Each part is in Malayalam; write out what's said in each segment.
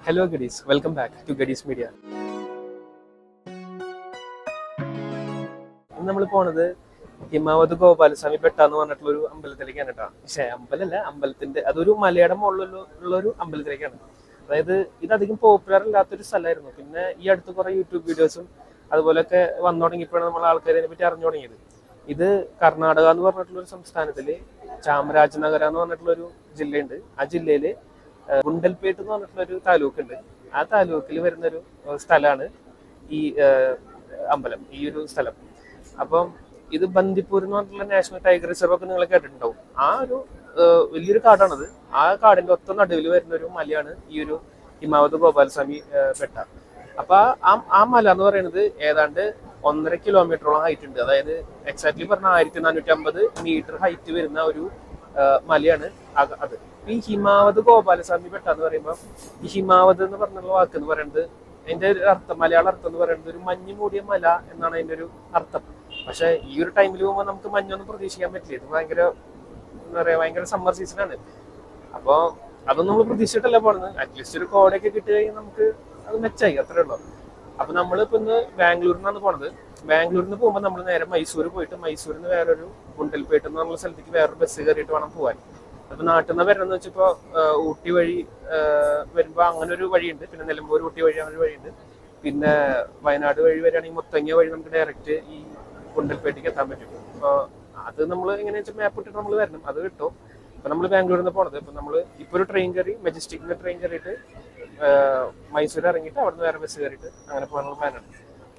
Hello Gadis, welcome back to Gadis Media. ഇന്ന് നമ്മൾ പോണത് ഹിമാവത് ഗോപാലസ്വാമി ബെട്ട എന്ന് പറഞ്ഞിട്ടുള്ള ഒരു അമ്പലത്തിലേക്കാണ് കേട്ടോ. പക്ഷേ അമ്പലമല്ല, അമ്പലത്തിന്റെ അതൊരു മലയുടെ മുകളിലുള്ള ഒരു അമ്പലത്തിലേക്കാണ്. അതായത് ഇത് അധികം പോപ്പുലർ അല്ലാത്തൊരു സ്ഥലമായിരുന്നു. പിന്നെ ഈ അടുത്ത് കുറെ യൂട്യൂബ് വീഡിയോസും അതുപോലെയൊക്കെ വന്നു തുടങ്ങിയപ്പോഴാണ് നമ്മൾ ആൾക്കാരെ അതിനെ പറ്റി അറിഞ്ഞു തുടങ്ങിയത്. ഇത് കർണാടക എന്ന് പറഞ്ഞിട്ടുള്ള ഒരു സംസ്ഥാനത്തില് ചാമരാജനഗര എന്ന് പറഞ്ഞിട്ടുള്ള ഒരു ജില്ലയുണ്ട്. ആ ജില്ലയില് ഗുണ്ടൽപേട്ട് എന്ന് പറഞ്ഞിട്ടുള്ള ഒരു താലൂക്ക് ഉണ്ട്. ആ താലൂക്കിൽ വരുന്നൊരു സ്ഥലമാണ് ഈ അമ്പലം, ഈ ഒരു സ്ഥലം. അപ്പം ഇത് ബന്ദിപ്പൂർ എന്ന് പറഞ്ഞിട്ടുള്ള നാഷണൽ ടൈഗർ റിസർവ് ഒക്കെ നിങ്ങൾ കേട്ടിട്ടുണ്ടാവും. ആ ഒരു വലിയൊരു കാടാണത്. ആ കാടിന്റെ ഒത്ത നടുവിൽ വരുന്ന ഒരു മലയാണ് ഈ ഒരു ഹിമാവത് ഗോപാലസ്വാമി ബെട്ട. അപ്പൊ ആ മല എന്ന് പറയുന്നത് ഏതാണ്ട് 1.5 കിലോമീറ്ററോളം ഹൈറ്റ് ഉണ്ട്. അതായത് എക്സാക്ട്ലി പറഞ്ഞ 1450 മീറ്റർ ഹൈറ്റ് വരുന്ന ഒരു മലയാണ് അത്. ഈ ഹിമാവത് ഗോപാലസ്വാമി ബെട്ട എന്ന് പറയുമ്പോൾ ഈ ഹിമാവത് എന്ന് പറഞ്ഞുള്ള വാക്ക് എന്ന് പറയുന്നത് അതിന്റെ ഒരു അർത്ഥം, മലയാള അർത്ഥം എന്ന് പറയുന്നത് ഒരു മഞ്ഞ് മൂടിയ മല എന്നാണ് അതിന്റെ ഒരു അർത്ഥം. പക്ഷെ ഈ ഒരു ടൈമിൽ പോകുമ്പോൾ നമുക്ക് മഞ്ഞൊന്നും പ്രതീക്ഷിക്കാൻ പറ്റില്ല. ഇത് ഭയങ്കര എന്താ പറയാ, ഭയങ്കര സമ്മർ സീസണാണ്. അപ്പൊ അതൊന്നും നമ്മൾ പ്രതീക്ഷിച്ചിട്ടല്ല പോണത്. അറ്റ്ലീസ്റ്റ് ഒരു കോടയൊക്കെ കിട്ടി കഴിഞ്ഞാൽ നമുക്ക് അത് മെച്ചായി, അത്രേ ഉള്ളൂ. അപ്പൊ നമ്മളിപ്പോ ഇന്ന് ബാംഗ്ലൂരിൽ നിന്നാണ് പോണത്. ബാംഗ്ലൂരിൽ നിന്ന് പോകുമ്പോൾ നമ്മൾ നേരെ മൈസൂർ പോയിട്ട് മൈസൂരിൽ നിന്ന് വേറൊരു ഗുണ്ടൽപേട്ട് എന്ന് പറഞ്ഞ സ്ഥലത്തേക്ക് വേറൊരു ബസ് കയറിയിട്ട് വേണം പോകാൻ. അപ്പൊ നാട്ടിൽ നിന്ന് വരണമെന്ന് വെച്ചപ്പോ ഊട്ടി വഴി വരുമ്പോ അങ്ങനെ ഒരു വഴിയുണ്ട്. പിന്നെ നിലമ്പൂർ ഊട്ടി വഴി അങ്ങനെ ഒരു വഴിയുണ്ട്. പിന്നെ വയനാട് വഴി വരികയാണെങ്കിൽ മുത്തങ്ങ വഴി നമുക്ക് ഡയറക്റ്റ് ഈ ഗുണ്ടൽപേട്ടേക്ക് എത്താൻ പറ്റും. അപ്പൊ അത് നമ്മൾ എങ്ങനെയാ വെച്ചാൽ മാപ്പ് ഇട്ടിട്ട് നമ്മൾ വരണം, അത് കിട്ടും. അപ്പൊ നമ്മൾ ബാംഗ്ലൂരിൽ നിന്ന് പോണത്. അപ്പൊ നമ്മൾ ഇപ്പൊ ഒരു ട്രെയിൻ കയറി, മെജസ്റ്റിക്കിന്റെ ട്രെയിൻ കയറിയിട്ട് മൈസൂർ ഇറങ്ങിയിട്ട് അവിടെ നിന്ന് വേറെ ബസ് കയറിയിട്ട് അങ്ങനെ പോകാനുള്ള പ്ലാനാണ്.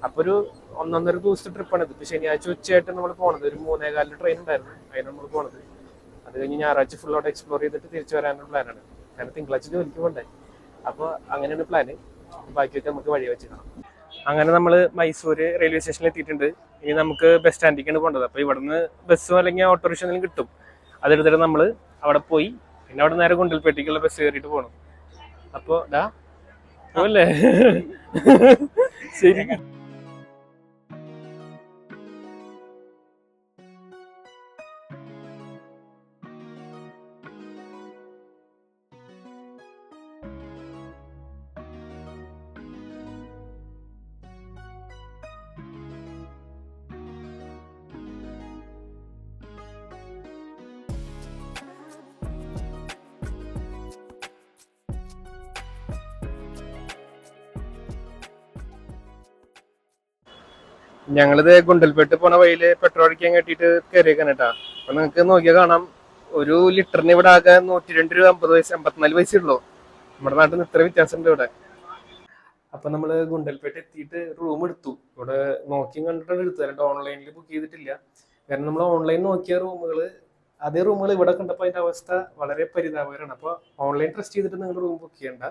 അപ്പൊ ഒരു 1.5 ദിവസത്തെ ട്രിപ്പാണ് ഇത്. ഇപ്പൊ ശനിയാഴ്ച ഉച്ചയായിട്ട് നമ്മൾ പോണത്. ഒരു 3:15 ട്രെയിൻ ഉണ്ടായിരുന്നു, അതിനാണ് നമ്മൾ പോണത്. അത് കഴിഞ്ഞ് ഞായറാഴ്ച ഫുൾ അവിടെ എക്സ്പ്ലോർ ചെയ്തിട്ട് തിരിച്ചു വരാനുള്ള പ്ലാനാണ്. കാരണം തിങ്കളാഴ്ച ജോലിക്ക് പോകണ്ടേ. അപ്പൊ അങ്ങനെയാണ് പ്ലാന്. ബാക്കിയൊക്കെ നമുക്ക് വഴി വെച്ച് കാണാം. അങ്ങനെ നമ്മൾ മൈസൂർ റെയിൽവേ സ്റ്റേഷനിൽ എത്തിയിട്ടുണ്ട്. ഇനി നമുക്ക് ബസ് സ്റ്റാൻഡിലേക്കാണ് പോകേണ്ടത്. അപ്പൊ ഇവിടുന്ന് ബസ്സോ അല്ലെങ്കിൽ ഓട്ടോറിക്ഷ എന്തെങ്കിലും കിട്ടും. അതെടുത്തിട്ട് നമ്മൾ അവിടെ പോയി പിന്നെ അവിടെ നേരെ ഗുണ്ടൽപേട്ടേക്കുള്ള ബസ് കയറിയിട്ട് പോകണം. അപ്പൊ അല്ലേ ശരി. ഞങ്ങളിത് ഗുണ്ടൽപേട്ട് പോണ വഴിയില് പെട്രോൾ അടിക്കാൻ കെട്ടിയിട്ട് കയറിയേക്കാണ് കേട്ടാ. അപ്പൊ നിങ്ങൾക്ക് നോക്കിയാൽ കാണാം, ഒരു ലിറ്ററിന് ഇവിടെ ആകെ 102 രൂപ 50 പൈസ 54 പൈസ ഉള്ളൂ. നമ്മുടെ നാട്ടിൽ നിന്ന് ഇത്ര വ്യത്യാസമുണ്ട് ഇവിടെ. അപ്പൊ നമ്മള് ഗുണ്ടൽപേട്ട് എത്തിയിട്ട് റൂം എടുത്തു. ഇവിടെ നോക്കി കണ്ടിട്ടാണ് എടുത്തത്, അല്ലാണ്ട് ഓൺലൈനിൽ ബുക്ക് ചെയ്തിട്ടില്ല. കാരണം നമ്മൾ ഓൺലൈൻ നോക്കിയ റൂമുകള്, അതേ റൂമുകൾ ഇവിടെ കണ്ടപ്പോൾ അതിന്റെ അവസ്ഥ വളരെ പരിതാപകരമാണ്. അപ്പൊ ഓൺലൈൻ ട്രസ്റ്റ് ചെയ്തിട്ട് നിങ്ങൾ റൂം ബുക്ക് ചെയ്യണ്ട,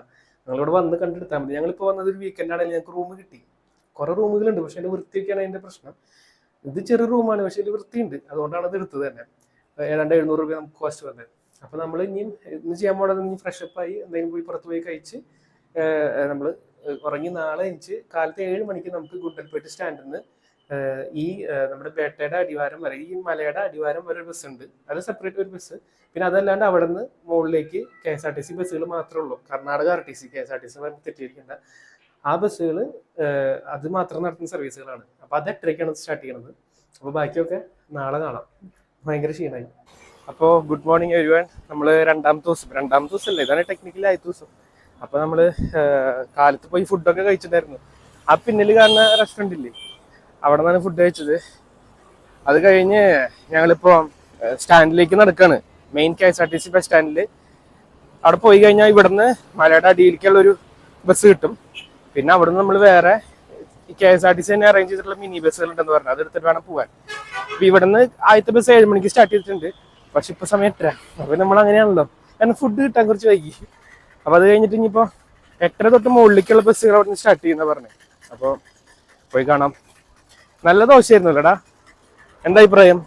നിങ്ങളിവിടെ വന്ന് കണ്ടെടുത്താൽ മതി. ഞങ്ങളിപ്പോ വന്നത് ഒരു വീക്കെൻഡ് ആണെങ്കിൽ ഞങ്ങൾക്ക് റൂം കിട്ടി. കുറെ റൂമുകളുണ്ട്, പക്ഷെ അതിന്റെ വൃത്തിയൊക്കെയാണ് അതിന്റെ പ്രശ്നം. ഇത് ചെറിയ റൂമാണ്, പക്ഷെ ഇതിൽ വൃത്തിയുണ്ട്. അതുകൊണ്ടാണ് അത് എടുത്തത് തന്നെ. ഏതാണ്ട് 700 രൂപ നമുക്ക് കോസ്റ്റ് വന്നത്. അപ്പൊ നമ്മൾ ഇന്ന് ചെയ്യാൻ പോണത്, ഇനി ഫ്രഷപ്പ് ആയി എന്തെങ്കിലും പോയി പുറത്ത് പോയി കഴിച്ച് നമ്മൾ ഉറങ്ങി നാളെ എണിച്ച് കാലത്ത് 7 മണിക്ക് നമുക്ക് ഗുണ്ടൽപേട്ട് സ്റ്റാൻഡിൽ നിന്ന് ഈ നമ്മുടെ ബേട്ടയുടെ അടിവാരം വരെ, ഈ മലയുടെ അടിവാരം വരെ ഒരു ബസ് ഉണ്ട്. അത് സെപ്പറേറ്റ് ഒരു ബസ്. പിന്നെ അതല്ലാണ്ട് അവിടെ നിന്ന് മുകളിലേക്ക് KSRTC ബസ്സുകൾ മാത്രമേ ഉള്ളൂ. Karnataka RTC, KSRTC തെറ്റിയിരിക്കേണ്ട. ആ ബസ്സുകൾ അത് മാത്രം നടത്തുന്ന സർവീസുകളാണ്. അപ്പൊ അത് 8:30ക്കാണ് സ്റ്റാർട്ട് ചെയ്യണത്. അപ്പൊ ബാക്കിയൊക്കെ നാളെ കാണാം. ഭയങ്കര ക്ഷീണമായി. അപ്പോൾ ഗുഡ് മോർണിംഗ് എവരിവൺ. നമ്മൾ രണ്ടാമത്തെ ദിവസമല്ല, ഇതാണ് ടെക്നിക്കലി ആദ്യത്തെ ദിവസം. അപ്പൊ നമ്മള് കാലത്ത് പോയി ഫുഡൊക്കെ കഴിച്ചിട്ടുണ്ടായിരുന്നു. ആ പിന്നിൽ കാണുന്ന റെസ്റ്റോറന്റ് ഇല്ലേ, അവിടെ നിന്നാണ് ഫുഡ് കഴിച്ചത്. അത് കഴിഞ്ഞ് ഞങ്ങളിപ്പോ സ്റ്റാൻഡിലേക്ക് നടക്കാണ്, മെയിൻ KSRTC ബസ് സ്റ്റാൻഡിൽ. അവിടെ പോയി കഴിഞ്ഞാൽ ഇവിടുന്ന് മലയുടെ അടിയിലേക്കുള്ള ഒരു ബസ് കിട്ടും. പിന്നെ അവിടുന്ന് നമ്മൾ വേറെ KSRTC തന്നെ അറേഞ്ച് ചെയ്തിട്ടുള്ള മിനി ബസ്സുകൾ ഉണ്ടെന്ന് പറഞ്ഞു, അതെടുത്തിട്ട് വേണം പോകാൻ. അപ്പൊ ഇവിടുന്ന് ആദ്യത്തെ ബസ് 7 മണിക്ക് സ്റ്റാർട്ട് ചെയ്തിട്ടുണ്ട്. പക്ഷെ ഇപ്പൊ സമയം 8:30. അപ്പൊ നമ്മൾ അങ്ങനെയാണല്ലോ, കാരണം ഫുഡ് കിട്ടാൻ കുറച്ച് വൈകി. അപ്പൊ അത് കഴിഞ്ഞിട്ട് ഇനിയിപ്പോ 8:30 തൊട്ട് മുകളിലേക്കുള്ള ബസ്സുകൾ അവിടെ നിന്ന് സ്റ്റാർട്ട് ചെയ്യുന്ന പറഞ്ഞു. അപ്പൊ പോയി കാണാം. നല്ല ദോശയായിരുന്നു അല്ലേടാ, എന്താ അഭിപ്രായം?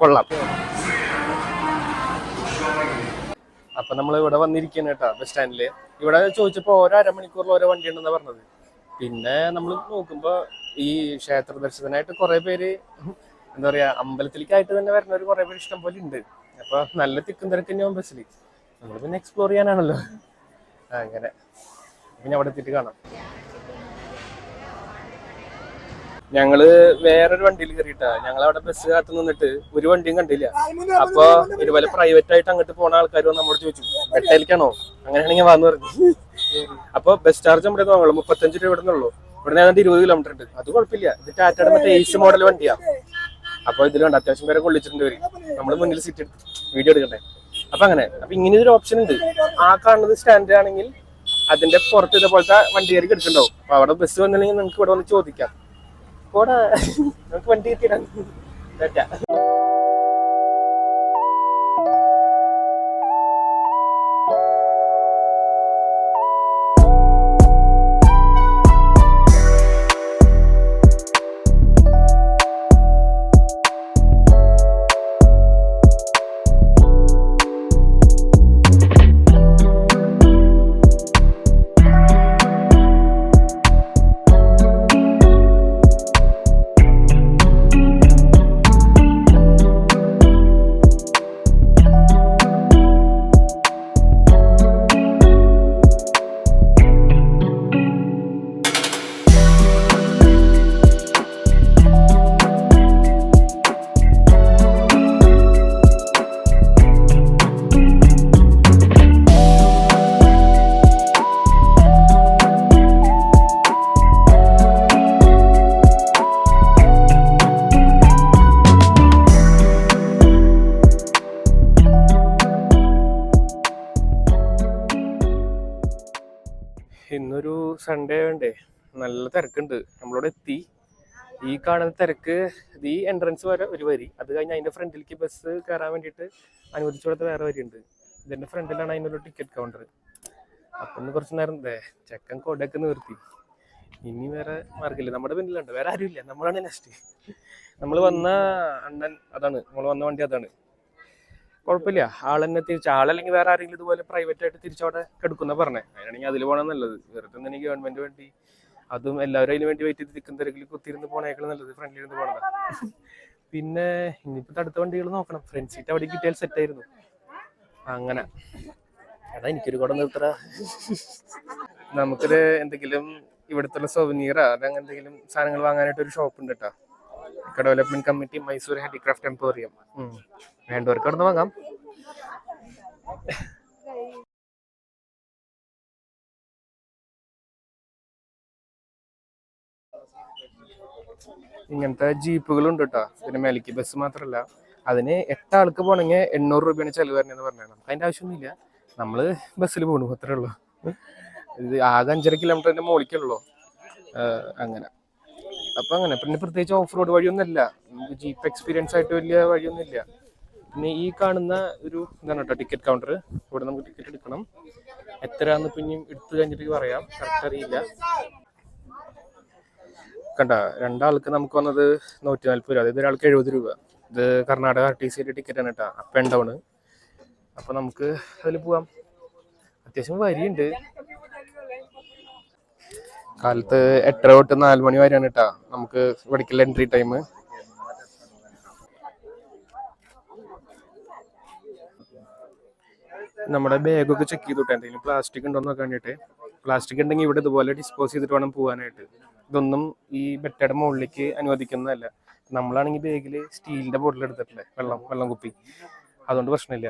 കൊള്ളാം. അപ്പൊ നമ്മൾ ഇവിടെ വന്നിരിക്കുന്ന കേട്ടാ ബസ് സ്റ്റാൻഡില്. ഇവിടെ ചോദിച്ചപ്പോ ഓരോ അരമണിക്കൂറിൽ ഓരോ വണ്ടി ഉണ്ടെന്നാ പറഞ്ഞത്. പിന്നെ നമ്മൾ നോക്കുമ്പോ ഈ ക്ഷേത്ര ദർശനത്തിനായിട്ട് കുറെ പേര്, എന്താ പറയാ, അമ്പലത്തിലേക്കായിട്ട് തന്നെ വരുന്നവർ കുറെ പേര് ഇഷ്ടം പോലെ ഉണ്ട്. അപ്പൊ നല്ല തിക്കും തിരക്ക് തന്നെയാവും ബസ്സിൽ. നമ്മൾ പിന്നെ എക്സ്പ്ലോർ ചെയ്യാനാണല്ലോ. അങ്ങനെ പിന്നെ അവിടെ എത്തിയിട്ട് കാണാം. ഞങ്ങള് വേറൊരു വണ്ടിയിൽ കയറിയിട്ടാ. ഞങ്ങളവിടെ ബസ് കാത്തു നിന്നിട്ട് ഒരു വണ്ടിയും കണ്ടില്ല. അപ്പൊ ഇതുപോലെ പ്രൈവറ്റ് ആയിട്ട് അങ്ങോട്ട് പോണ ആൾക്കാർ നമ്മോട് ചോദിച്ചു വെട്ടയിലേക്കാണോ, അങ്ങനെയാണെങ്കിൽ വന്നു പറഞ്ഞു. അപ്പൊ ബസ് ചാർജ് നമ്മുടെ തോന്നുള്ളൂ 35 രൂപ ഇവിടുന്നുള്ളൂ. ഇവിടെ ഞാൻ 20 കിലോമീറ്റർ ഉണ്ട്. അത് കുഴപ്പമില്ല. ഇത് ടാറ്റയുടെ മറ്റേ AC മോഡൽ വണ്ടിയാ. അപ്പൊ ഇതിലുണ്ട് അത്യാവശ്യം പേരെ കൊള്ളിച്ചിട്ടുണ്ട് വരും. നമ്മള് മുന്നിൽ സീറ്റ് എടുത്ത് വീഡിയോ എടുക്കട്ടെ. അപ്പൊ അങ്ങനെ അപ്പൊ ഇങ്ങനെ ഒരു ഓപ്ഷൻ ഉണ്ട്. ആ കാണുന്നത് സ്റ്റാൻഡ് ആണെങ്കിൽ അതിന്റെ പുറത്ത് ഇതേപോലത്തെ വണ്ടി കയറി എടുക്കണ്ടാവും. അപ്പൊ അവിടെ ബസ് വന്നില്ലെങ്കിൽ നിങ്ങൾക്ക് ഇവിടെ വന്ന് ചോദിക്കാം. ഇവിടെ നമുക്ക് വണ്ടി കിട്ടിയിടാൻ പറ്റാ. ഇന്നൊരു സൺഡേ വേണ്ടേ, നല്ല തിരക്കുണ്ട്. നമ്മളോട് എത്തി. ഈ കാണുന്ന തിരക്ക് ഈ എൻട്രൻസ് വരെ ഒരു വരി, അത് കഴിഞ്ഞ് അതിന്റെ ഫ്രണ്ടിലേക്ക് ബസ് കയറാൻ വേണ്ടിയിട്ട് അനുവദിച്ചു കൊടുത്ത വേറെ വരി ഉണ്ട്. ഇതിന്റെ ഫ്രണ്ടിലാണ് അതിനൊരു ടിക്കറ്റ് കൗണ്ടർ. അപ്പൊ ഒന്ന് കുറച്ച് നേരം ചെക്കൻ കൊടയൊക്കെ നിർത്തി. ഇനി വേറെ മാർഗമില്ല. നമ്മുടെ പിന്നിലുണ്ട്, വേറെ ആരും ഇല്ല, നമ്മളാണ് നെക്സ്റ്റ്. നമ്മൾ വന്ന അണ്ണൻ അതാണ്, നമ്മൾ വന്ന വണ്ടി അതാണ്. കുഴപ്പമില്ല, ആളെന്നെ തിരിച്ച് ആളല്ലെങ്കിൽ വേറെ ആരെങ്കിലും ഇതുപോലെ പ്രൈവറ്റ് ആയിട്ട് തിരിച്ചവിടെ കിടക്കുന്ന പറഞ്ഞേ. അതിനാണെങ്കിൽ അതിൽ പോകണം നല്ലത്. വെറുതെ തന്നെ ഗവൺമെന്റ് വേണ്ടി അതും എല്ലാവരും അതിന് വേണ്ടി വെയിറ്റ് ചെയ്ത് നിൽക്കുന്ന തിരക്കിൽ കുത്തിയിരുന്ന് പോണേക്കാൾ നല്ലത് ഫ്രണ്ടിലിരുന്ന് പോണതാ. പിന്നെ ഇനിയിപ്പോ അടുത്ത വണ്ടികൾ നോക്കണം. ഫ്രണ്ട് സീറ്റ് അവിടെ കിട്ടിയാൽ സെറ്റ് ആയിരുന്നു. അങ്ങനെ അതാ എനിക്കൊരു കൂടെ നിർത്തറ. നമുക്കൊരു എന്തെങ്കിലും ഇവിടുത്തെ സൊവനീറാ അതങ്ങനെ എന്തെങ്കിലും സാധനങ്ങൾ വാങ്ങാനായിട്ട് ഒരു ഷോപ്പ് ഉണ്ട് കേട്ടോ. Development committee Mysore handicraft emporium. വേണ്ടവർക്ക് അവിടെ നിന്ന് വാങ്ങാം. ഇങ്ങനത്തെ ജീപ്പുകളുണ്ട് കേട്ടോ. പിന്നെ മെലിക്ക് ബസ് മാത്രമല്ല, അതിന് 8 ആൾക്ക് പോകണമെങ്കിൽ 800 രൂപയാണ് ചെലവ് വരണമെന്ന് പറഞ്ഞാൽ നമുക്ക് അതിന്റെ ആവശ്യമൊന്നുമില്ല. നമ്മള് ബസ്സിൽ പോകണു, അത്രേ ഉള്ളൂ. ഇത് ആകെ 5.5 കിലോമീറ്ററിന്റെ മുകളിലേക്കുള്ളൂ. അങ്ങനെ അപ്പൊ അങ്ങനെ പിന്നെ പ്രത്യേകിച്ച് ഓഫ് റോഡ് വഴിയൊന്നുമില്ല. നമുക്ക് ജീപ്പ് എക്സ്പീരിയൻസ് ആയിട്ട് വലിയ വഴിയൊന്നുമില്ല. പിന്നെ ഈ കാണുന്ന ഒരു ഇതാണ് കേട്ടോ ടിക്കറ്റ് കൗണ്ടർ. ഇവിടെ നമുക്ക് ടിക്കറ്റ് എടുക്കണം. എത്രയാന്ന് പിന്നെയും എടുത്തു കഴിഞ്ഞിട്ട് പറയാം, കറക്റ്റ് അറിയില്ല. കണ്ട 2 ആൾക്ക് നമുക്ക് വന്നത് 140 രൂപ, അതായത് ഒരാൾക്ക് 70 രൂപ. ഇത് കർണാടക RTC ടിക്കറ്റ് ആണ് കേട്ടോ, അപ്പ് ആൻഡ് ഡൗൺ. അപ്പൊ നമുക്ക് അതിൽ പോവാം. അത്യാവശ്യം വരിയുണ്ട്. കാലത്ത് 8:30 തൊട്ട് 4 മണി വരെയാണ് കേട്ടാ നമുക്ക് ഇവിടേക്കുള്ള എൻട്രി ടൈം. നമ്മുടെ ബാഗൊക്കെ ചെക്ക് ചെയ്തിട്ട് എന്തെങ്കിലും പ്ലാസ്റ്റിക് ഉണ്ടോ എന്ന് നോക്കാൻ വേണ്ടിയിട്ട്. പ്ലാസ്റ്റിക് ഉണ്ടെങ്കിൽ ഇവിടെ ഇതുപോലെ ഡിസ്പോസ് ചെയ്തിട്ട് വേണം പോകാനായിട്ട്. ഇതൊന്നും ഈ ബെറ്റയുടെ മുകളിലേക്ക് അനുവദിക്കുന്നതല്ല. നമ്മളാണെങ്കിൽ ബാഗിൽ സ്റ്റീലിന്റെ ബോട്ടിൽ എടുത്തിട്ടില്ലേ, വെള്ളം കുപ്പി, അതുകൊണ്ട് പ്രശ്നമില്ല.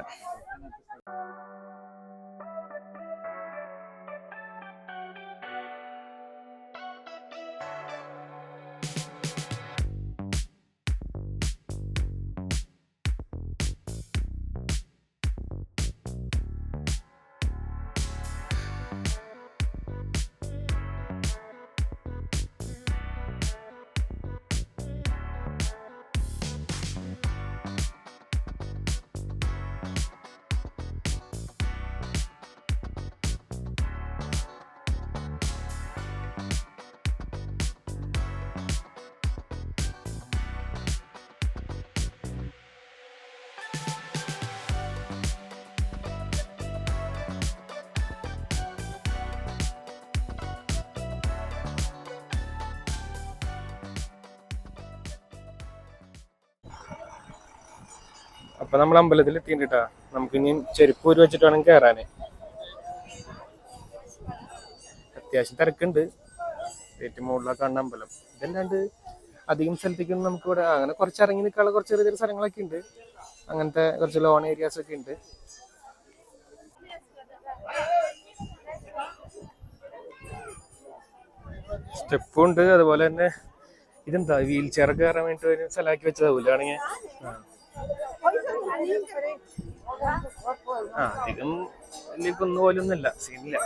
അപ്പൊ നമ്മൾ അമ്പലത്തിൽ എത്തിയിട്ടാ. നമുക്ക് ഇനി ചെരുപ്പ് ഊരി വെച്ചിട്ട് വേണം കയറാന്. അത്യാവശ്യം തിരക്കുണ്ട്. ഏറ്റവും മുകളിലൊക്കെ കാണുന്ന അമ്പലം. ഇതല്ലാണ്ട് അധികം സ്ഥലത്തേക്കൊന്നും നമുക്ക് ഇവിടെ അങ്ങനെ കുറച്ച് ഇറങ്ങി നിൽക്കാനുള്ള കുറച്ച് ചെറിയ ചെറിയ സ്ഥലങ്ങളൊക്കെ ഉണ്ട്. അങ്ങനത്തെ കുറച്ച് ലോൺ ഏരിയാസ് ഒക്കെ ഉണ്ട്. സ്റ്റെപ്പും ഉണ്ട്. അതുപോലെ തന്നെ ഇതെന്താ വീൽ ചെയർ ഒക്കെ കയറാൻ വേണ്ടിട്ട് ഒരു സ്ഥലമാക്കി വെച്ചതാവൂല ആണെങ്കിൽ അധികം വലിയ കുന്നു പോലൊന്നുമില്ല, സീനില്ല.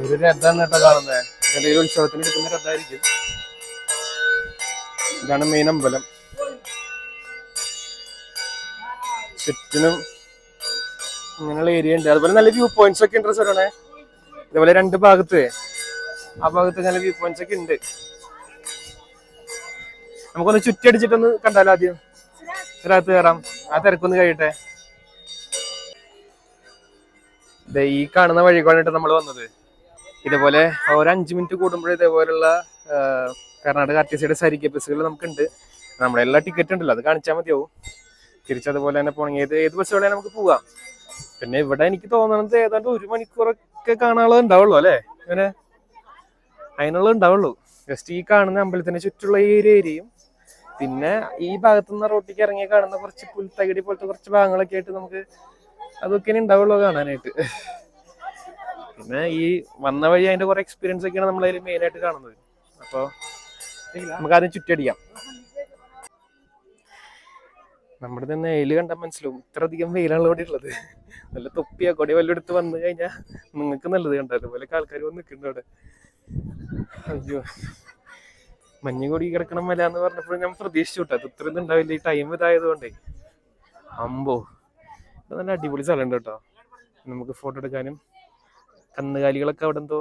ഒരു രഥമാണ് കേട്ടോ കാണുന്നത്. എന്തെങ്കിലും ഉത്സവത്തിന് എടുക്കുന്ന രഥമായിരിക്കും. ഇതാണ് മെയിൻ അമ്പലം. ചുറ്റിനും ഇങ്ങനെയുള്ള ഏരിയ ഉണ്ട്. അതുപോലെ നല്ല വ്യൂ പോയിന്റ്സ് ഒക്കെ ഉണ്ട് സാറേ. ഇതുപോലെ രണ്ട് ഭാഗത്ത് ആ ഭാഗത്ത് നല്ല വ്യൂ പോയിന്റ്സ് ഒക്കെ ഉണ്ട്. നമുക്കൊന്ന് ചുറ്റടിച്ചിട്ടൊന്ന് കണ്ടാലോ ആദ്യം. ഇതിനകത്ത് കയറാം. ആ തിരക്കൊന്ന് കഴിയട്ടെ. ഈ കാണുന്ന വഴി കൊണ്ടിട്ട് നമ്മൾ വന്നത്. ഇതേപോലെ ഓരോ 5 മിനിറ്റ് കൂടുമ്പോഴും ഇതേപോലുള്ള കർണാടക ആർടിസിയുടെ സരിഗ ബസ്സുകൾ നമുക്കുണ്ട്. നമ്മുടെ എല്ലാ ടിക്കറ്റ് ഉണ്ടല്ലോ, അത് കാണിച്ചാൽ മതിയാവും. തിരിച്ചതുപോലെ തന്നെ പോകണമെങ്കിൽ ഏത് ബസ് വേണേൽ നമുക്ക് പോവാം. പിന്നെ ഇവിടെ എനിക്ക് തോന്നുന്നത് ഏതാണ്ട് 1 മണിക്കൂറൊക്കെ കാണാനുള്ളത് ഉണ്ടാവുള്ളൂ അല്ലേ? അങ്ങനെ അതിനുള്ളത് ഉണ്ടാവുള്ളൂ. ജസ്റ്റ് ഈ കാണുന്ന അമ്പലത്തിന് ചുറ്റുള്ള ഈ ഒരു ഏരിയയും പിന്നെ ഈ ഭാഗത്തുനിന്ന് റോട്ടിലേക്ക് ഇറങ്ങി കാണുന്ന കുറച്ച് പുൽത്തകിടി പോലത്തെ കുറച്ച് ഭാഗങ്ങളൊക്കെ ആയിട്ട് നമുക്ക് അതൊക്കെ ഉണ്ടാവുള്ളൂ കാണാനായിട്ട്. പിന്നെ ഈ വന്ന വഴി അതിന്റെ കുറെ എക്സ്പീരിയൻസ് ഒക്കെയാണ് നമ്മളതിൽ മെയിൻ ആയിട്ട് കാണുന്നത്. അപ്പോൾ നമുക്ക് ആദ്യം ചുറ്റടിക്കാം. നമ്മുടെ തന്നെ വെയിൽ കണ്ടാൽ മനസ്സിലാവും ഇത്ര അധികം വെയിലാണ് ഇവിടെ ഉള്ളത്. നല്ല തൊപ്പിയാ കൊടി വല്ലതും എടുത്ത് വന്നു കഴിഞ്ഞാൽ നിങ്ങൾക്ക് നല്ലത് കണ്ടോ. അതുപോലെയൊക്കെ ആൾക്കാർ വന്ന് നിൽക്കുന്നുണ്ട് അവിടെ. അയ്യോ, മഞ്ഞ് കൊടി കിടക്കണം മല എന്ന് പറഞ്ഞപ്പോൾ ഞാൻ പ്രതീക്ഷിച്ചു കേട്ടോ. അത് ഇത്ര ഇതുണ്ടാവില്ല ഈ ടൈം ഇതായതുകൊണ്ടേ. അമ്പോ, ഇത് നല്ല അടിപൊളി സ്ഥലമുണ്ട് കേട്ടോ. നമുക്ക് ഫോട്ടോ എടുക്കാനും. കന്നുകാലികളൊക്കെ അവിടെ എന്തോ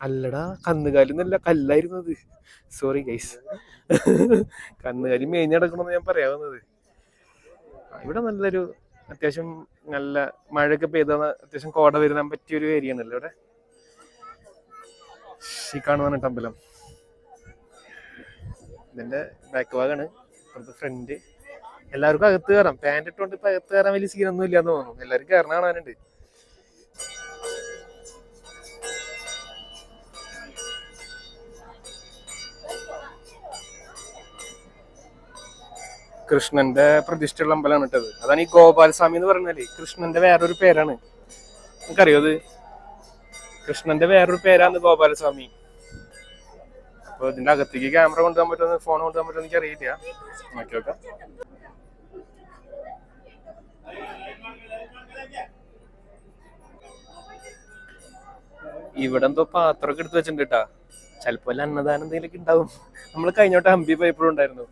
അല്ലടാ, കന്നുകാലി എന്നല്ല കല്ലായിരുന്നു അത്. Sorry guys. കന്നുകാലി മേഞ്ഞടക്കണമെന്ന് ഞാൻ പറയാവുന്നത്. ഇവിടെ നല്ലൊരു അത്യാവശ്യം നല്ല മഴയൊക്കെ പെയ്ത അത്യാവശ്യം കോട വരുന്ന പറ്റിയൊരു ഏരിയ ആണല്ലോ ഇവിടെ. ഈ കാണുവാണ് അമ്പലം. ഇതിന്റെ ബാക്ക് ഭാഗമാണ്. അവിടുത്തെ ഫ്രണ്ട്. എല്ലാവർക്കും അകത്ത് കയറാം. പാൻറ് ഇട്ടുകൊണ്ട് ഇപ്പൊ അകത്ത് കയറാൻ വലിയ സീനൊന്നും ഇല്ലാന്ന് തോന്നുന്നു. എല്ലാവരും കയറണ കാണാനുണ്ട്. കൃഷ്ണന്റെ പ്രതിഷ്ഠയുള്ള അമ്പലമാണ് ഇട്ടത്. അതാണ് ഈ ഗോപാലസ്വാമി എന്ന് പറഞ്ഞാല് കൃഷ്ണന്റെ വേറൊരു പേരാണ്. നിങ്ങൾക്കറിയോ അത്? കൃഷ്ണന്റെ വേറൊരു പേരാണ് ഗോപാലസ്വാമി. അപ്പൊ ഇതിന്റെ അകത്തേക്ക് ക്യാമറ കൊണ്ടുപോകാൻ പറ്റുമോ, ഫോൺ കൊണ്ടുപോകാൻ പറ്റുമോ എനിക്ക് അറിയില്ല. നോക്കി നോക്കാം. ഇവിടെ എന്തോ പാത്രമൊക്കെ എടുത്ത് വെച്ചിട്ടുണ്ട് കേട്ടാ. ചിലപ്പോ അന്നദാനം എന്തെങ്കിലുമൊക്കെ ഉണ്ടാവും. നമ്മൾ കഴിഞ്ഞോട്ട് ഹംപി പോയപ്പോഴും ഉണ്ടായിരുന്നു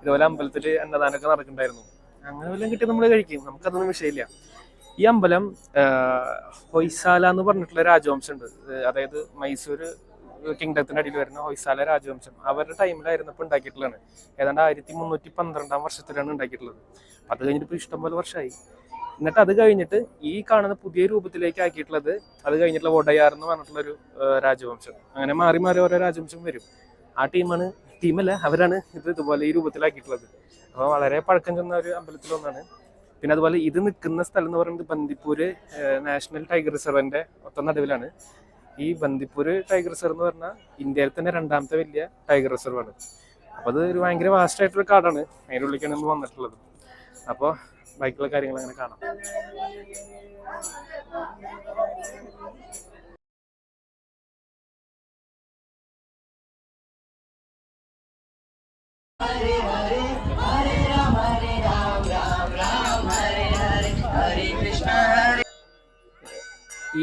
ഇതുപോലെ അമ്പലത്തില് അന്നദാനമൊക്കെ നടക്കുന്നുണ്ടായിരുന്നു. അങ്ങനെ വല്ലതും കിട്ടി നമ്മൾ കഴിക്കും, നമുക്കതൊന്നും വിഷയമില്ല. ഈ അമ്പലം ഹൊയ്സാല എന്ന് പറഞ്ഞിട്ടുള്ള രാജവംശം ഉണ്ട്. അതായത് മൈസൂര് കിങ്ഡത്തിന്റെ അടിയിൽ വരുന്ന ഹൊയ്സാല രാജവംശം അവരുടെ ടൈമിലായിരുന്നപ്പോൾ ഉണ്ടാക്കിയിട്ടുള്ളതാണ്. ഏതാണ്ട് 1312 വർഷത്തിലാണ് ഉണ്ടാക്കിയിട്ടുള്ളത്. അത് കഴിഞ്ഞിട്ട് ഇപ്പൊ ഇഷ്ടംപോലെ വർഷമായി. എന്നിട്ട് അത് കഴിഞ്ഞിട്ട് ഈ കാണുന്ന പുതിയ രൂപത്തിലേക്ക് ആക്കിയിട്ടുള്ളത് അത് കഴിഞ്ഞിട്ടുള്ള വൊഡയാർ എന്ന് പറഞ്ഞിട്ടുള്ളൊരു രാജവംശം. അങ്ങനെ മാറി മാറി ഓരോ രാജവംശം വരും. ആ ടീമല്ല, അവരാണ് ഇത് ഇതുപോലെ ഈ രൂപത്തിലാക്കിയിട്ടുള്ളത്. അപ്പോൾ വളരെ പഴക്കം ചെന്ന ഒരു അമ്പലത്തിലൊന്നാണ്. പിന്നെ അതുപോലെ ഇത് നിൽക്കുന്ന സ്ഥലം എന്ന് പറയുന്നത് ബന്ദിപ്പൂര് നാഷണൽ ടൈഗർ റിസർവിന്റെ ഒത്ത നടുവിലാണ്. ഈ ബന്ദിപ്പൂര് ടൈഗർ റിസർവ് എന്ന് പറഞ്ഞാൽ ഇന്ത്യയിൽ തന്നെ 2ാമത്തെ വലിയ ടൈഗർ റിസർവ് ആണ്. അപ്പോൾ അത് ഒരു ഭയങ്കര വാസ്റ്റ് ആയിട്ടുള്ള കാടാണ്. അതിൻ്റെ ഉള്ളിലേക്കാണ് നമ്മൾ വന്നിട്ടുള്ളത്. അപ്പോൾ ബാക്കിയുള്ള കാര്യങ്ങൾ അങ്ങനെ കാണാം.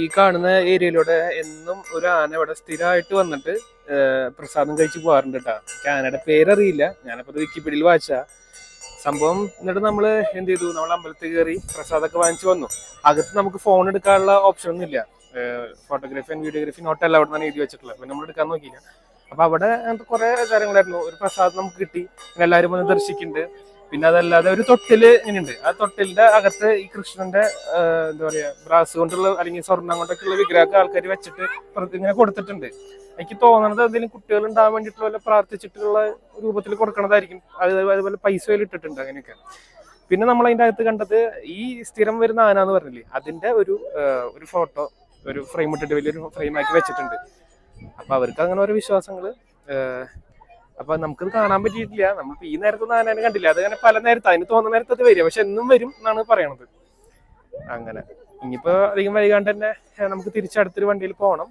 ഈ കാണുന്ന ഏരിയയിലൂടെ എന്നും ഒരു ആന ഇവിടെ സ്ഥിരമായിട്ട് വന്നിട്ട് പ്രസാദം കഴിച്ച് പോകാറുണ്ട് കേട്ടോ. ആനയുടെ പേരറിയില്ല, ഞാനപ്പോൾ വിക്കിപീഡിയയിൽ വായിച്ച സംഭവം. എന്നിട്ട് നമ്മൾ എന്ത് ചെയ്തു, നമ്മൾ അമ്പലത്തിൽ കയറി പ്രസാദമൊക്കെ വാങ്ങിച്ചു വന്നു. അകത്ത് നമുക്ക് ഫോൺ എടുക്കാനുള്ള ഓപ്ഷൻ ഒന്നും ഇല്ല. ഫോട്ടോഗ്രാഫി ആൻഡ് വീഡിയോഗ്രാഫി നോട്ട് അല്ല അവിടെ നിന്ന് എഴുതി വെച്ചിട്ടുള്ളത്. അപ്പം നമ്മൾ എടുക്കാൻ നോക്കിയില്ല. അപ്പൊ അവിടെ അങ്ങനത്തെ കുറെ കാര്യങ്ങളായിരുന്നു. ഒരു പ്രസാദം നമുക്ക് കിട്ടി, എല്ലാവരും വന്ന് ദർശിക്കുന്നുണ്ട്. പിന്നെ അതല്ലാതെ ഒരു തൊട്ടില് ഇങ്ങനെയുണ്ട്. ആ തൊട്ടിലിന്റെ അകത്ത് ഈ കൃഷ്ണന്റെ എന്താ പറയാ ബ്രാസ് കൊണ്ടുള്ള അല്ലെങ്കിൽ സ്വർണ്ണം കൊണ്ടൊക്കെ ഉള്ള വിഗ്രഹമൊക്കെ ആൾക്കാർ വെച്ചിട്ട് ഇങ്ങനെ കൊടുത്തിട്ടുണ്ട്. എനിക്ക് തോന്നുന്നത് എന്തെങ്കിലും കുട്ടികൾ ഉണ്ടാകാൻ വേണ്ടിയിട്ടുള്ള വല്ല പ്രാർത്ഥിച്ചിട്ടുള്ള രൂപത്തിൽ കൊടുക്കണതായിരിക്കും. അതുപോലെ പൈസ ഇട്ടിട്ടുണ്ട് അങ്ങനെയൊക്കെ. പിന്നെ നമ്മൾ അതിൻ്റെ അകത്ത് കണ്ടത് ഈ സ്ഥിരം വരുന്ന ആന എന്ന് പറഞ്ഞില്ലേ, അതിന്റെ ഒരു ഫോട്ടോ ഒരു ഫ്രെയിം ഇട്ടിട്ട് വലിയൊരു ഫ്രെയിം ആക്കി വെച്ചിട്ടുണ്ട്. അപ്പൊ അവർക്ക് അങ്ങനെ ഓരോ വിശ്വാസങ്ങള്. അപ്പൊ നമുക്കത് കാണാൻ പറ്റിയിട്ടില്ല. നമ്മളിപ്പോ ഈ നേരത്തൊന്നും ആനേനെ കണ്ടില്ല. അതങ്ങനെ പല നേരത്ത് അതിന് തോന്നുന്ന നേരത്ത് അത് വരിക, പക്ഷെ എന്നും വരും എന്നാണ് പറയണത്. അങ്ങനെ ഇനിയിപ്പോ അധികം വൈകാണ്ട് തന്നെ നമുക്ക് തിരിച്ചടുത്തൊരു വണ്ടിയിൽ പോകണം.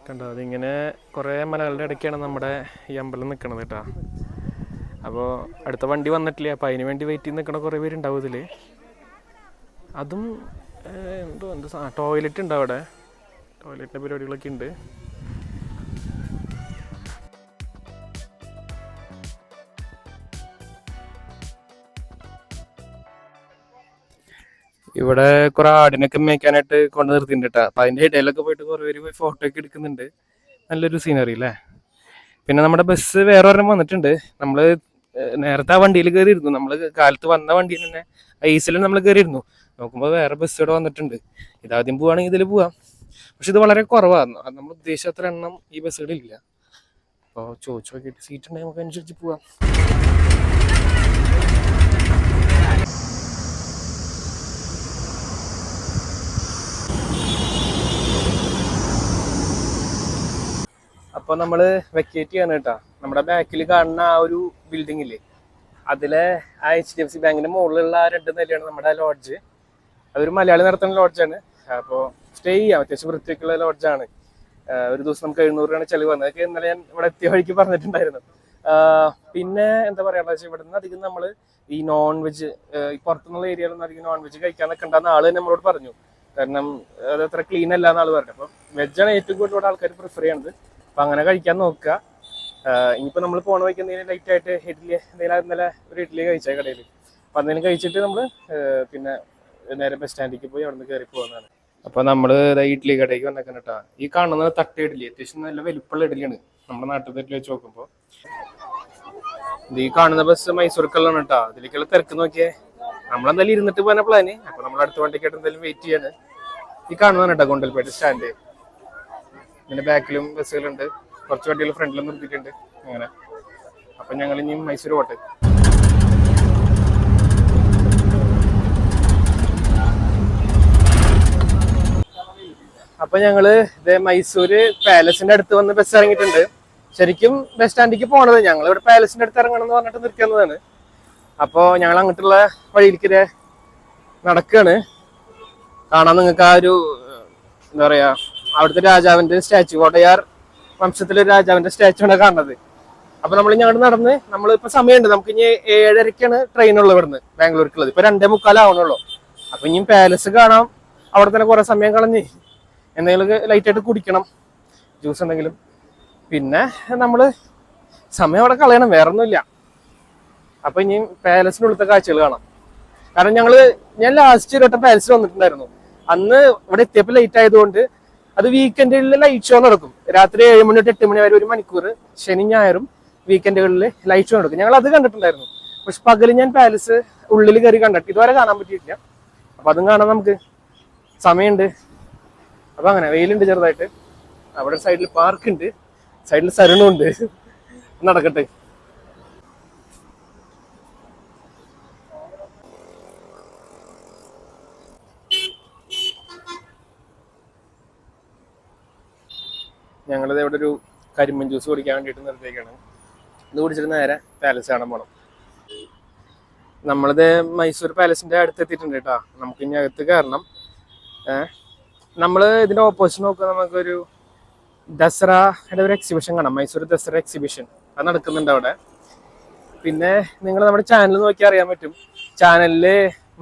കണ്ടോ, അതിങ്ങനെ കുറേ മലകളുടെ ഇടയ്ക്കാണ് നമ്മുടെ ഈ അമ്പലം നിൽക്കണത് കേട്ടോ. അപ്പോൾ അടുത്ത വണ്ടി വന്നിട്ടില്ല. അപ്പോൾ അതിന് വേണ്ടി വെയിറ്റ് ചെയ്ത് നിൽക്കണ കുറേ പേരുണ്ടാവും ഇതിൽ. അതും എന്താ ടോയ്ലറ്റ് ഉണ്ട് അവിടെ. ടോയ്ലറ്റിൻ്റെ പരിപാടികളൊക്കെ ഉണ്ട്. ഇവിടെ കുറെ ആടിനൊക്കെ മേയ്ക്കാനായിട്ട് കൊണ്ട് നിർത്തിയിട്ടുണ്ട് കേട്ടോ. അപ്പൊ അതിന്റെ ഇടയിലൊക്കെ പോയിട്ട് കുറെ പേര് ഫോട്ടോ ഒക്കെ എടുക്കുന്നുണ്ട്. നല്ലൊരു സീനറി അല്ലേ. പിന്നെ നമ്മുടെ ബസ് വേറെ ഒരെണ്ണം വന്നിട്ടുണ്ട്. നമ്മള് നേരത്തെ ആ വണ്ടിയിൽ കയറിയിരുന്നു. നമ്മള് കാലത്ത് വന്ന വണ്ടിയിൽ തന്നെ ഐസിൽ നമ്മൾ കയറിയിരുന്നു. നോക്കുമ്പോൾ വേറെ ബസ് ഇവിടെ വന്നിട്ടുണ്ട്. ഇതാദ്യം പോവാണെങ്കിൽ ഇതിൽ പോവാം. പക്ഷെ ഇത് വളരെ കുറവായിരുന്നു. അത് നമ്മൾ ഉദ്ദേശിച്ച അത്ര എണ്ണം ഈ ബസ്സുകളില്ല. അപ്പോൾ ചോദിച്ചു നോക്കിയിട്ട് സീറ്റ് ഉണ്ടെങ്കിൽ നമുക്ക് അനുസരിച്ച് പോവാം. അപ്പൊ നമ്മള് വെക്കേറ്റ് ചെയ്യാണ് കേട്ടാ. നമ്മുടെ ബാക്കിൽ കാണുന്ന ആ ഒരു ബിൽഡിംഗ് ഇല്ലേ, അതിലെ ആ HDFC ബാങ്കിന്റെ മുകളിലുള്ള ആ 2 നിലയാണ് നമ്മുടെ ലോഡ്ജ്. അതൊരു മലയാളി നടത്തുന്ന ലോഡ്ജാണ്. അപ്പോൾ സ്റ്റേ ചെയ്യാം. അത്യാവശ്യം വൃത്തിയൊക്കെയുള്ള ലോഡ്ജാണ്. ഒരു ദിവസം നമുക്ക് 700 രൂപയാണ് ചെലവ് വന്നത്. അതൊക്കെ ഇന്നലെ ഞാൻ ഇവിടെ എത്തിയ വഴിക്ക് പറഞ്ഞിട്ടുണ്ടായിരുന്നു. പിന്നെ എന്താ പറയാ വെച്ചാൽ ഇവിടെ നിന്ന് അധികം നമ്മള് ഈ നോൺ വെജ് ഈ പുറത്തുനിന്നുള്ള ഏരിയയിലൊന്നും അധികം നോൺ വെജ് കഴിക്കാനൊക്കെ ഉണ്ടാകുന്ന ആള് തന്നെ നമ്മളോട് പറഞ്ഞു. കാരണം അത് അത്ര ക്ലീൻ അല്ല എന്നാൾ പറഞ്ഞു. അപ്പം വെജാണ് ഏറ്റവും കൂടുതൽ ഇവിടെ ആൾക്കാർ പ്രിഫർ ചെയ്യുന്നത്. അപ്പൊ അങ്ങനെ കഴിക്കാൻ നോക്കുക. ഇനിയിപ്പോ നമ്മൾ പോണ വയ്ക്ക് എന്തെങ്കിലും ലൈറ്റ് ആയിട്ട് ഇഡ്ഡലി എന്തെങ്കിലും ഇന്നലെ ഒരു ഇഡ്ഡലി കഴിച്ച കടയിൽ. അപ്പൊ എന്തെങ്കിലും കഴിച്ചിട്ട് നമ്മള് പിന്നെ നേരെ ബസ് സ്റ്റാൻഡിലേക്ക് പോയി അവിടെ നിന്ന് കയറി പോകുന്നതാണ്. അപ്പൊ നമ്മള് ഇഡ്ഡലി കടയിലേക്ക് വന്നേക്കാൻ കേട്ടാ. ഈ കാണുന്നത് തട്ട് ഇഡ്ഡലി, അത്യാവശ്യം നല്ല വലിപ്പമുള്ള ഇഡ്ഡലിയാണ് നമ്മുടെ നാട്ടിൽ വെച്ച് നോക്കുമ്പോ. ഈ കാണുന്ന ബസ് മൈസൂർക്കുള്ളതാണ് കേട്ടോ. അതിലേക്കുള്ള തിരക്ക് നോക്കിയേ. നമ്മളെന്തായാലും ഇരുന്നിട്ട് പോകാൻ പ്ലാന്. അപ്പൊ നമ്മൾ അടുത്ത വണ്ടിക്കായിട്ട് എന്തായാലും വെയിറ്റ് ചെയ്യാണ്. ഈ കാണുന്നതാണ് കേട്ടോ ഗുണ്ടൽപേട്ട് സ്റ്റാൻഡ്. ഇതിന്റെ ബാക്കിലും ബസ്സുകളുണ്ട്. കുറച്ച് വണ്ടികൾ ഫ്രണ്ടിലും നിർത്തിയിട്ടുണ്ട്. അങ്ങനെ അപ്പൊ ഞങ്ങൾ ഇനി മൈസൂർ പോട്ടെ. അപ്പൊ ഞങ്ങള് മൈസൂര് പാലസിന്റെ അടുത്ത് വന്ന് ബസ് ഇറങ്ങിയിട്ടുണ്ട്. ശരിക്കും ബസ് സ്റ്റാൻഡിലേക്ക് പോണത് ഞങ്ങൾ ഇവിടെ പാലസിന്റെ അടുത്ത് ഇറങ്ങണം എന്ന് പറഞ്ഞിട്ട് നിർത്തിയെന്നതാണ്. അപ്പൊ ഞങ്ങൾ അങ്ങോട്ടുള്ള വഴിയിലേക്ക് നടക്കുകയാണ്. കാണാൻ നിങ്ങൾക്ക് ആ ഒരു എന്താ പറയാ അവിടുത്തെ രാജാവിന്റെ സ്റ്റാച്ചു, കോട്ടയാർ വംശത്തിലെ രാജാവിന്റെ സ്റ്റാച്ചു ആണ് കാണുന്നത്. അപ്പൊ നമ്മൾ ഞങ്ങൾ നടന്ന് നമ്മളിപ്പോ സമയമുണ്ട്. നമുക്ക് ഇനി 7:30ക്കാണ് ട്രെയിൻ ഉള്ളത് ഇവിടുന്ന് ബാംഗ്ലൂർക്കുള്ളത്. ഇപ്പൊ 2:45 ആവണുള്ളൂ. അപ്പൊ ഇനി പാലസ് കാണാം. അവിടെ തന്നെ കുറെ സമയം കളഞ്ഞ് എന്തെങ്കിലും ലൈറ്റ് ആയിട്ട് കുടിക്കണം, ജ്യൂസ് എന്തെങ്കിലും. പിന്നെ നമ്മള് സമയം അവിടെ കളയണം, വേറെ ഒന്നുമില്ല. അപ്പൊ ഇനി പാലസിനുള്ളിലത്തെ കാഴ്ചകൾ കാണാം. കാരണം ഞാൻ ലാസ്റ്റ് 1 വട്ടം പാലസിൽ വന്നിട്ടുണ്ടായിരുന്നു. അന്ന് ഇവിടെ എത്തിയപ്പോൾ ലേറ്റ് ആയതുകൊണ്ട് അത് വീക്കെൻഡിൽ ലൈറ്റ് ഷോ നടക്കും. രാത്രി 7 മണി തൊട്ട് 8 മണി വരെ 1 മണിക്കൂർ. ശനി ഞായറും വീക്കെൻഡുകളിൽ ലൈറ്റ് ഷോ നടക്കും. ഞങ്ങൾ അത് കണ്ടിട്ടുണ്ടായിരുന്നു. പക്ഷെ പകല് ഞാൻ പാലസ് ഉള്ളിൽ കയറി കണ്ടിട്ട് ഇതുവരെ കാണാൻ പറ്റിയിട്ടില്ല. അപ്പൊ അതും കാണാൻ നമുക്ക് സമയമുണ്ട്. അപ്പൊ അങ്ങനെ വെയിലുണ്ട് ചെറുതായിട്ട്. അവിടെ സൈഡിൽ പാർക്ക് ഉണ്ട്, സൈഡിൽ സരണും ഉണ്ട്. നടക്കട്ടെ. ഞങ്ങളിത് ഇവിടെ ഒരു കരിമ്പൻ ജ്യൂസ് കുടിക്കാൻ വേണ്ടിയിട്ട് നിർത്തിയേക്കാണ്. ഇത് കുടിച്ചിട്ട് നേരെ പാലസ് കാണാൻ പോണം. നമ്മളിത് മൈസൂർ പാലസിന്റെ അടുത്ത് എത്തിയിട്ടുണ്ട് കേട്ടോ. നമുക്ക് ഇനി അകത്ത് കയറണം. നമ്മള് ഇതിന്റെ ഓപ്പോസിറ്റ് നോക്കുക, നമുക്കൊരു ദസറയുടെ ഒരു എക്സിബിഷൻ കാണാം. മൈസൂർ ദസറ എക്സിബിഷൻ അത് നടക്കുന്നുണ്ട് അവിടെ. പിന്നെ നിങ്ങൾ നമ്മുടെ ചാനൽ നോക്കിയാൽ അറിയാൻ പറ്റും. ചാനലില്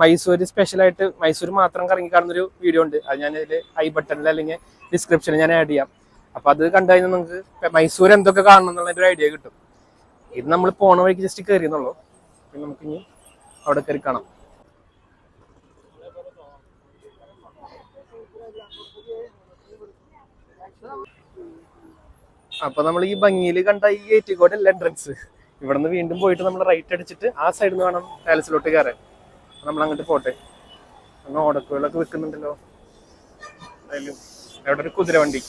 മൈസൂർ സ്പെഷ്യലായിട്ട് മൈസൂർ മാത്രം കറങ്ങി കാണുന്നൊരു വീഡിയോ ഉണ്ട്. അത് ഞാൻ ഇതിൽ ഐ ബട്ടണിൽ അല്ലെങ്കിൽ ഡിസ്ക്രിപ്ഷനിൽ ഞാൻ ആഡ് ചെയ്യാം. അപ്പൊ അത് കണ്ടു കഴിഞ്ഞാൽ നിങ്ങൾക്ക് മൈസൂർ എന്തൊക്കെ കാണണം എന്നുള്ള ഒരു ഐഡിയ കിട്ടും. ഇത് നമ്മൾ പോണ വഴിക്ക് ജസ്റ്റ് കയറിയെന്നുള്ളൂ. പിന്നെ നമുക്ക് ഇനി അവിടെ കയറി കാണാം. അപ്പൊ നമ്മൾ ഈ ഭംഗിയിൽ കണ്ട ഈ ഏറ്റിക്കോട് അല്ല എൻട്രൻസ്. ഇവിടെ നിന്ന് വീണ്ടും പോയിട്ട് നമ്മൾ റൈറ്റ് അടിച്ചിട്ട് ആ സൈഡിൽ നിന്ന് വേണം പാലസിലോട്ട് കയറാൻ. നമ്മൾ അങ്ങോട്ട് പോട്ടെ. അങ്ങ് ഓടക്കുകളൊക്കെ വെക്കുന്നുണ്ടല്ലോ. അതിലും അവിടെ ഒരു കുതിര വണ്ടി.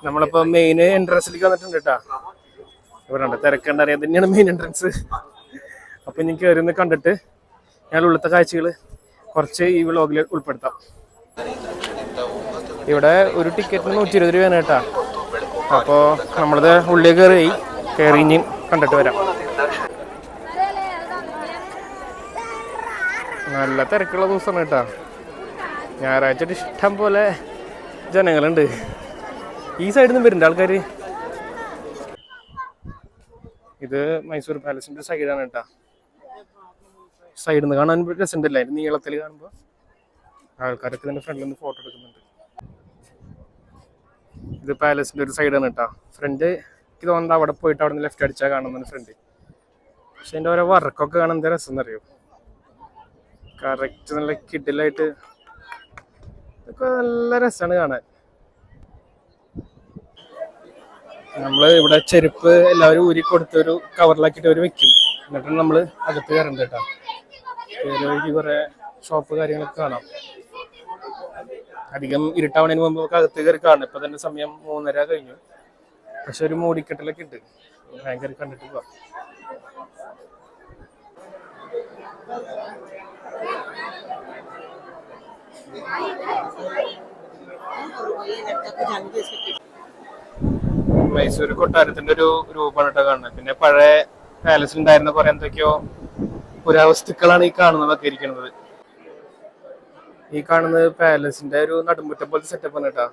നമ്മളിപ്പോ മെയിൻ എൻട്രൻസിലേക്ക് വന്നിട്ടുണ്ട് കേട്ടാ. ഇവിടെ ഉണ്ട് തിരക്കണ്ട അറിയാം, തന്നെയാണ് മെയിൻ എൻട്രൻസ്. അപ്പൊ ഇനി കയറി ഒന്ന് കണ്ടിട്ട് ഞാൻ ഉള്ളത്തെ കാഴ്ചകൾ കുറച്ച് ഈ വ്ളോഗിൽ ഉൾപ്പെടുത്താം. ഇവിടെ ഒരു ടിക്കറ്റിന് 120 രൂപയാണ് കേട്ടാ. അപ്പോൾ നമ്മളത് ഉള്ളിൽ കയറി ഇനി കണ്ടിട്ട് വരാം. നല്ല തിരക്കുള്ള ദിവസമാണ് കേട്ടാ. ഞായറാഴ്ച ഇഷ്ടം പോലെ ജനങ്ങളുണ്ട്. ഈ സൈഡിൽ നിന്ന് വരുന്നുണ്ട് ആൾക്കാർ. ഇത് മൈസൂർ പാലസിന്റെ സൈഡാണ് കേട്ടാ. സൈഡിൽ നിന്ന് കാണാൻ രസമുണ്ടല്ലേ, നീളത്തിൽ കാണുമ്പോൾ. ആൾക്കാരൊക്കെ ഇതിന്റെ ഫ്രണ്ടിൽ നിന്ന് ഫോട്ടോ എടുക്കുന്നുണ്ട്. ഇത് പാലസിന്റെ ഒരു സൈഡാണ് കേട്ടാ. ഫ്രണ്ട് എനിക്ക് തോന്നുന്നത് അവിടെ പോയിട്ട് അവിടെ നിന്ന് ലെഫ്റ്റ് അടിച്ചാൽ കാണുന്നുണ്ട് ഫ്രണ്ട്. പക്ഷെ അതിന്റെ ഓരോ വർക്കൊക്കെ കാണാൻ എന്താ രസം എന്നറിയോ. കറക്റ്റ് നല്ല കിഡിലായിട്ട് ഇതൊക്കെ നല്ല രസമാണ് കാണാൻ. നമ്മള് ഇവിടെ ചെരുപ്പ് എല്ലാവരും ഊരി കൊടുത്തൊരു കവറിലാക്കിയിട്ട് അവർ വെക്കും. എന്നിട്ട് നമ്മള് അകത്ത് കയറുന്നുണ്ട് കേട്ടോ. കയറി കുറെ ഷോപ്പ് കാര്യങ്ങളൊക്കെ കാണാം. അധികം ഇരുട്ടാവണതിന് മുമ്പ് നമുക്ക് അകത്ത് കയറി കാണും. ഇപ്പൊ തന്നെ സമയം 3:30 കഴിഞ്ഞു. പക്ഷെ ഒരു മൂടിക്കെട്ടലൊക്കെ ഉണ്ട്. ഭയങ്കര കണ്ടിട്ട് പോവാം. മൈസൂർ കൊട്ടാരത്തിന്റെ ഒരു രൂപമാണ് കേട്ടോ കാണുന്നത്. പിന്നെ പഴയ പാലസിൽ ഉണ്ടായിരുന്ന കുറെ എന്തൊക്കെയോ പുരാവസ്തുക്കളാണ് ഈ കാണുന്നതൊക്കെ ഇരിക്കുന്നത്. ഈ കാണുന്നത് പാലസിന്റെ ഒരു നടുമുറ്റം പോലത്തെ സെറ്റപ്പ് ആണ് കേട്ടോ.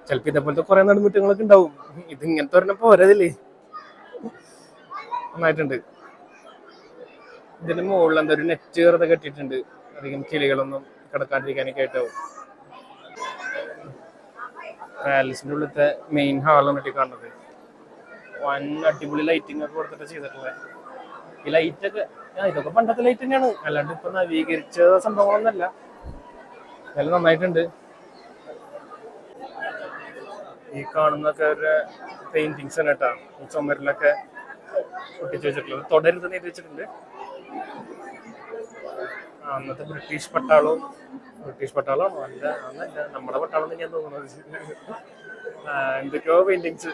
ചിലപ്പോ ഇതേപോലത്തെ കുറെ നടുമുറ്റങ്ങളൊക്കെ ഉണ്ടാവും. ഇത് ഇങ്ങനത്തെ ഒരെണ്ണം പോരതില്ലേ, നന്നായിട്ടുണ്ട്. ഇതിന്റെ മുകളിൽ എന്താ ഒരു നെറ്റ് വെറുതെ കെട്ടിയിട്ടുണ്ട്. അധികം കിളികളൊന്നും കിടക്കാണ്ടിരിക്കാനൊക്കെ ആയിട്ടാവും. പാലസിന്റെ ഉള്ളിലത്തെ മെയിൻ ഹാളാണ് കേട്ടി കാണുന്നത്. വൻ അടിപൊളി ലൈറ്റിംഗ് ഒക്കെ കൊടുത്തിട്ട് ചെയ്തിട്ടുള്ളത്. ഈ ലൈറ്റൊക്കെ ഇതൊക്കെ പണ്ടത്തെ ലൈറ്റ് തന്നെയാണ്, അല്ലാണ്ട് ഇപ്പൊ നവീകരിച്ച സംഭവങ്ങളൊന്നല്ല. നല്ല നന്നായിട്ടുണ്ട്. ഈ കാണുന്നൊക്കെ ഒരു പെയിന്റിങ്സ് ആണ് കേട്ടാ. ഈ ചുമരിലൊക്കെ ഒട്ടിച്ചു വെച്ചിട്ടുള്ളത്. തുടരുത് എഴുതി വെച്ചിട്ടുണ്ട്. അന്നത്തെ ബ്രിട്ടീഷ് പട്ടാളമാണോ അല്ല, അന്നല്ല നമ്മുടെ പട്ടാളം തന്നെയാ തോന്നുന്നത്. എന്തൊക്കെയോ പെയിന്റിങ്സ്.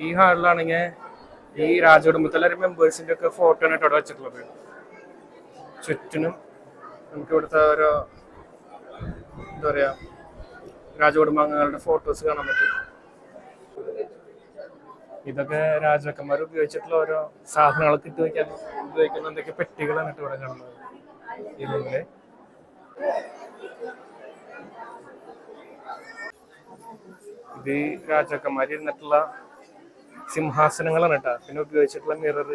ഈ ഹാളിലാണെങ്കിൽ ഈ രാജകുടുംബത്തിലെ മെമ്പേഴ്സിന്റെ ഒക്കെ ഫോട്ടോ ആണ് ഇവിടെ വെച്ചിട്ടുള്ളത്. ചുറ്റിനും നമുക്ക് ഇവിടുത്തെ ഓരോ എന്താ പറയാ രാജകുടുംബാംഗങ്ങളുടെ ഫോട്ടോസ് കാണാൻ പറ്റും. ഇതൊക്കെ രാജാക്കന്മാർ ഉപയോഗിച്ചിട്ടുള്ള ഓരോ സാധനങ്ങളൊക്കെ ഇട്ട് വയ്ക്കാൻ ഉപയോഗിക്കുന്ന എന്തൊക്കെ പെട്ടികളാണ് ഇവിടെ കാണുന്നത്. ഇതിലെ ഇത് രാജാക്കന്മാർ ഇരുന്നിട്ടുള്ള സിംഹാസനങ്ങളാണ് കേട്ടാ. പിന്നെ ഉപയോഗിച്ചിട്ടുള്ള മിറർ,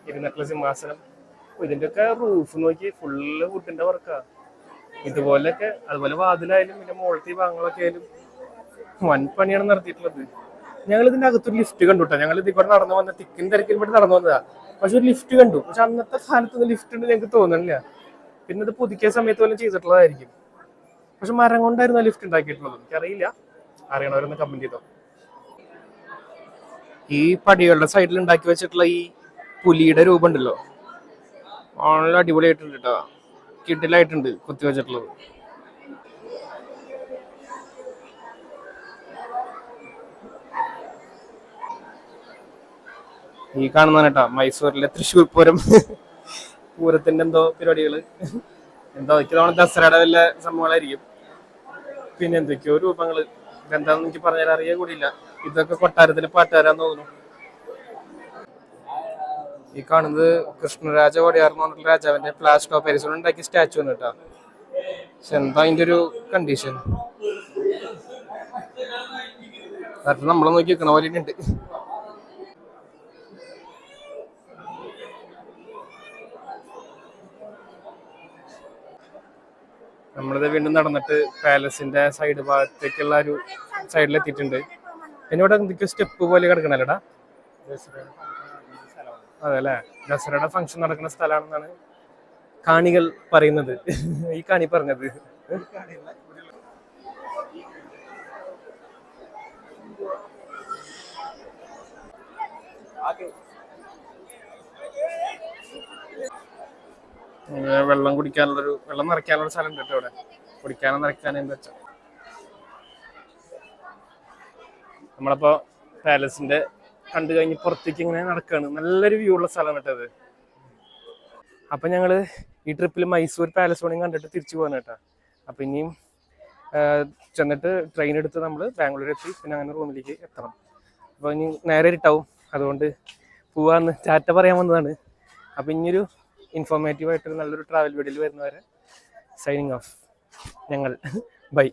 ഇരുന്നിട്ടുള്ള സിംഹാസനം. ഇതിന്റെ ഒക്കെ റൂഫ് നോക്കി ഫുള്ള് വുഡിന്റെ വർക്കാ. ഇതുപോലെയൊക്കെ അതുപോലെ വാതിലായാലും പിന്നെ മുകളിലത്തെ ഭാഗങ്ങളൊക്കെ ആയാലും വൻ പണിയാണ് നടത്തിയിട്ടുള്ളത്. ഞങ്ങൾ ഇതിന്റെ അകത്തൊരു ലിഫ്റ്റ് കണ്ടു കേട്ടോ. ഞങ്ങൾ ഇതിൽ കൂടെ നടന്നു വന്ന തിക്കും തിരക്കിൽ വേണ്ടി നടന്നു വന്നതാ. പക്ഷെ ഒരു ലിഫ്റ്റ് കണ്ടു. പക്ഷെ അന്നത്തെ കാലത്തൊന്നും ലിഫ്റ്റ് ഉണ്ട് ഞങ്ങൾക്ക് തോന്നണില്ല. പിന്നെ ഇത് പുതുക്കിയ സമയത്ത് പോലും ചെയ്തിട്ടുള്ളതായിരിക്കും. പക്ഷെ മരം കൊണ്ടായിരുന്നു ലിഫ്റ്റ് ഉണ്ടാക്കിയിട്ടുള്ളത്. എനിക്കറിയില്ല, അറിയണവരൊന്ന് കമന്റ് ചെയ്തോ. ഈ പടികളുടെ സൈഡിൽ ഉണ്ടാക്കി വെച്ചിട്ടുള്ള ഈ പുലിയുടെ രൂപം ഉണ്ടല്ലോ, വളരെ അടിപൊളിയായിട്ടുണ്ട് കേട്ടോ. കിഡിലായിട്ടുണ്ട് കുത്തി വെച്ചിട്ടുള്ളത്. ഈ കാണുന്നതാണ് കേട്ടോ മൈസൂരിലെ തൃശ്ശൂർ പൂരം. പൂരത്തിന്റെ എന്തോ പരിപാടികള് എന്തോ ദസറയുടെ വല്ല സംഭവങ്ങളായിരിക്കും. പിന്നെ എന്തൊക്കെയോ രൂപങ്ങള്. എന്താന്ന് എനിക്ക് പറഞ്ഞാൽ അറിയാൻ കൂടിയില്ല. ഇതൊക്കെ കൊട്ടാരത്തിലെ പാട്ടുകാരാന്ന് തോന്നുന്നു. ഈ കാണുന്നത് കൃഷ്ണരാജ വടിയാർ എന്ന് പറഞ്ഞിട്ടുള്ള രാജാവിന്റെ പ്ലാസ്റ്റർ ഓഫ് പാരീസ് ഉണ്ടാക്കിയ സ്റ്റാച്ചു ആണ് കേട്ടോ. പക്ഷെ എന്താ അതിന്റെ ഒരു കണ്ടീഷൻ, കാരണം നമ്മളെ നോക്കി വെക്കണ പോലെ ഉണ്ട്. നമ്മളിത് വീണ്ടും നടന്നിട്ട് പാലസിന്റെ സൈഡ് ഭാഗത്തേക്കുള്ള ഒരു സൈഡിലെത്തിയിട്ടുണ്ട്. പിന്നെ ഇവിടെ എന്തൊക്കെയോ സ്റ്റെപ്പ് പോലെ കിടക്കണല്ലേടാ? അതെ അല്ലേ, ദസറയുടെ ഫംഗ്ഷൻ നടക്കുന്ന സ്ഥലമാണെന്നാണ് കാണികൾ പറയുന്നത്. ഈ കാണി പറഞ്ഞത്. വെള്ളം കുടിക്കാനുള്ളൊരു വെള്ളം നിറയ്ക്കാനുള്ള സ്ഥലം ഉണ്ട് കേട്ടോ ഇവിടെ. കുടിക്കാനും നിറയ്ക്കാനും എന്താ വെച്ചാൽ നമ്മളപ്പോ പാലസിന്റെ കണ്ടു കഴിഞ്ഞ് പുറത്തേക്ക് ഇങ്ങനെ നടക്കുകയാണ്. നല്ലൊരു വ്യൂ ഉള്ള സ്ഥലമാണ് കേട്ടത്. അപ്പൊ ഞങ്ങള് ഈ ട്രിപ്പിൽ മൈസൂർ പാലസ് കൂടി കണ്ടിട്ട് തിരിച്ചു പോകാൻ കേട്ടാ. അപ്പൊ ഇനിയും ചെന്നിട്ട് ട്രെയിൻ എടുത്ത് നമ്മൾ ബാംഗ്ലൂർ എത്തി പിന്നെ അങ്ങനെ റൂമിലേക്ക് എത്തണം. അപ്പോൾ ഇനി നേരെ ഇരുട്ടാവും, അതുകൊണ്ട് പോവാന്ന് ടാറ്റ പറയാൻ വന്നതാണ്. അപ്പം ഇനിയൊരു ഇൻഫോർമേറ്റീവ് ആയിട്ടൊരു നല്ലൊരു ട്രാവൽ വീഡിയോയിൽ വരുന്നവരെ സൈനിങ് ഓഫ്. ഞങ്ങൾ ബൈ.